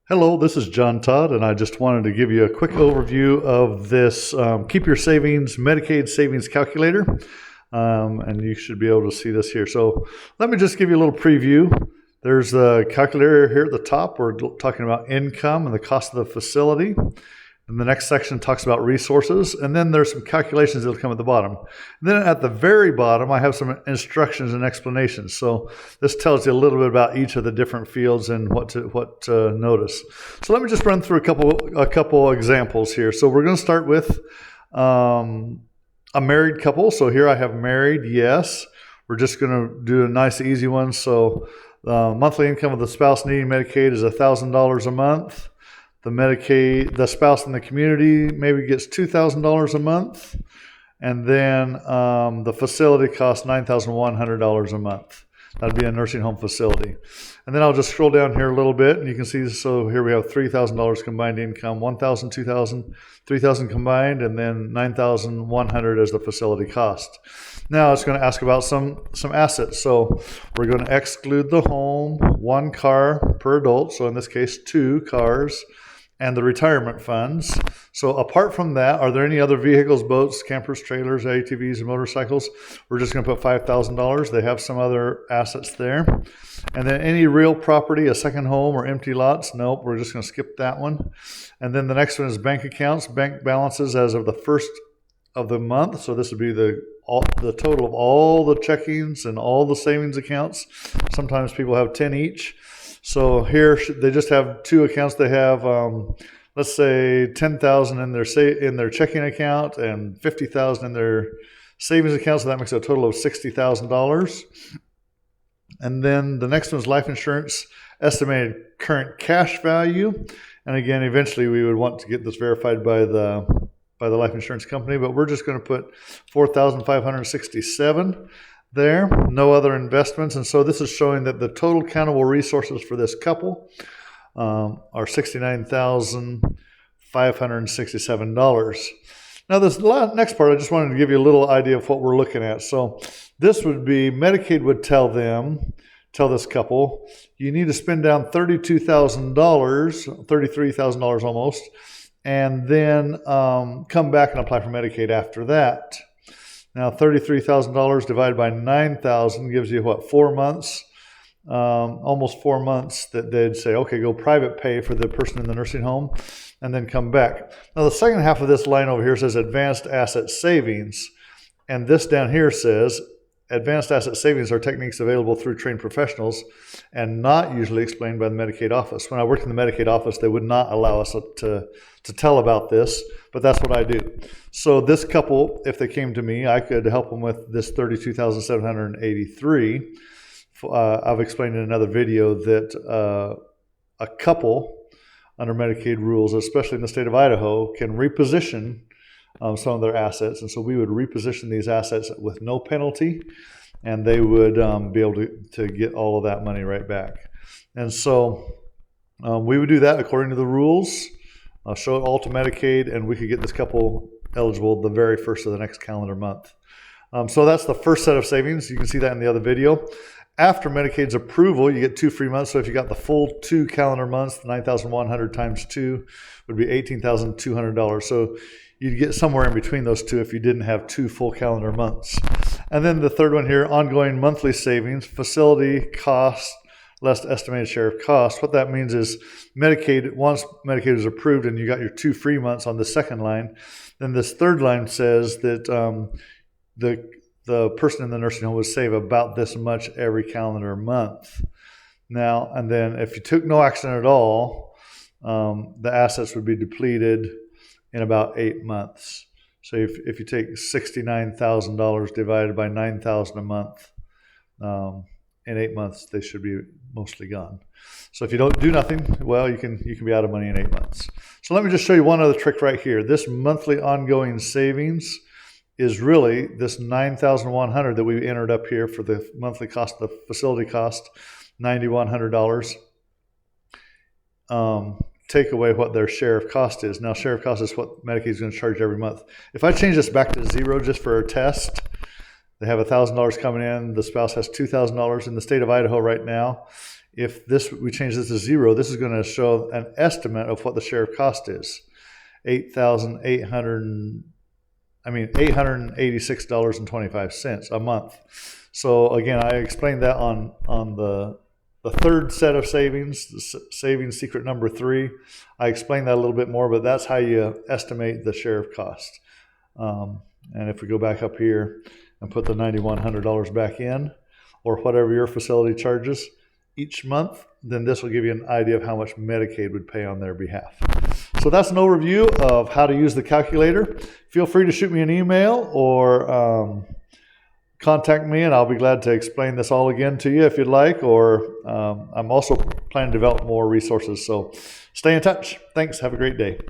Hello, this is John Todd, and I just wanted to give you a quick overview of this Keep Your Savings Medicaid Savings Calculator, and you should be able to see this here. So let me just give you a little preview. There's the calculator here at the top. We're talking about income and the cost of the facility. And the next section talks about resources, and then there's some calculations that'll come at the bottom. And then at the very bottom, I have some instructions and explanations. So this tells you a little bit about each of the different fields and what to notice. So let me just run through a couple examples here. So we're going to start with a married couple. So here I have married, yes. We're just going to do a nice, easy one. So the monthly income of the spouse needing Medicaid is $1,000 a month. The spouse in the community maybe gets $2,000 a month, and then the facility costs $9,100 a month. That'd be a nursing home facility. And then I'll just scroll down here a little bit, and you can see, so here we have $3,000 combined income, $1,000, $2,000, $3,000 combined, and then $9,100 as the facility cost. Now it's going to ask about some assets. So we're going to exclude the home, 1 car per adult, so in this case 2 cars, and the retirement funds. So apart from that, are there any other vehicles, boats, campers, trailers, ATVs, and motorcycles? We're just going to put $5,000. They have some other assets there. And then any real property, a second home or empty lots? Nope, we're just going to skip that one. And then the next one is bank accounts, bank balances as of the first of the month. So this would be the total of all the checkings and all the savings accounts. Sometimes people have 10 each. So here they just have 2 accounts. They have, let's say, $10,000 in their checking account and $50,000 in their savings account. So that makes a total of $60,000. And then the next one is life insurance, estimated current cash value. And again, eventually we would want to get this verified by the life insurance company, but we're just going to put $4,567 there, no other investments. And so this is showing that the total countable resources for this couple are $69,567. Now this next part, I just wanted to give you a little idea of what we're looking at. So this would be, Medicaid would tell this couple, you need to spend down $32,000, $33,000 almost, and then come back and apply for Medicaid after that. Now, $33,000 divided by 9,000 gives you, what, 4 months? Almost 4 months that they'd say, okay, go private pay for the person in the nursing home and then come back. Now, the second half of this line over here says advanced asset savings. And this down here says advanced asset savings are techniques available through trained professionals and not usually explained by the Medicaid office. When I worked in the Medicaid office, they would not allow us to tell about this, but that's what I do. So this couple, if they came to me, I could help them with this $32,783. I've explained in another video that a couple under Medicaid rules, especially in the state of Idaho, can reposition some of their assets. And so we would reposition these assets with no penalty, and they would be able to get all of that money right back. And so we would do that according to the rules. I'll show it all to Medicaid, and we could get this couple eligible the very first of the next calendar month. So that's the first set of savings. You can see that in the other video. After Medicaid's approval, you get 2 free months. So if you got the full 2 calendar months, 9,100 times 2 would be $18,200. So you'd get somewhere in between those two if you didn't have 2 full calendar months. And then the third one here, ongoing monthly savings, facility cost, less estimated share of cost. What that means is Medicaid, once Medicaid is approved and you got your 2 free months on the second line, then this third line says that the person in the nursing home would save about this much every calendar month. Now, and then if you took no action at all, the assets would be depleted in about 8 months. So if you take $69,000 divided by 9,000 a month, in 8 months, they should be mostly gone. So if you don't do nothing, well, you can be out of money in 8 months. So let me just show you one other trick right here. This monthly ongoing savings is really this $9,100 that we entered up here for the monthly cost, the facility cost, $9,100. Take away what their share of cost is. Now, share of cost is what Medicaid is going to charge every month. If I change this back to 0 just for a test, they have $1,000 coming in. The spouse has $2,000 in the state of Idaho right now. If we change this to 0, this is going to show an estimate of what the share of cost is. $886.25 a month. So again, I explained that on the third set of savings, savings secret number 3. I explained that a little bit more, but that's how you estimate the share of cost. And if we go back up here and put the $9,100 back in, or whatever your facility charges each month, then this will give you an idea of how much Medicaid would pay on their behalf. So that's an overview of how to use the calculator. Feel free to shoot me an email or contact me, and I'll be glad to explain this all again to you if you'd like, or I'm also planning to develop more resources. So stay in touch. Thanks. Have a great day.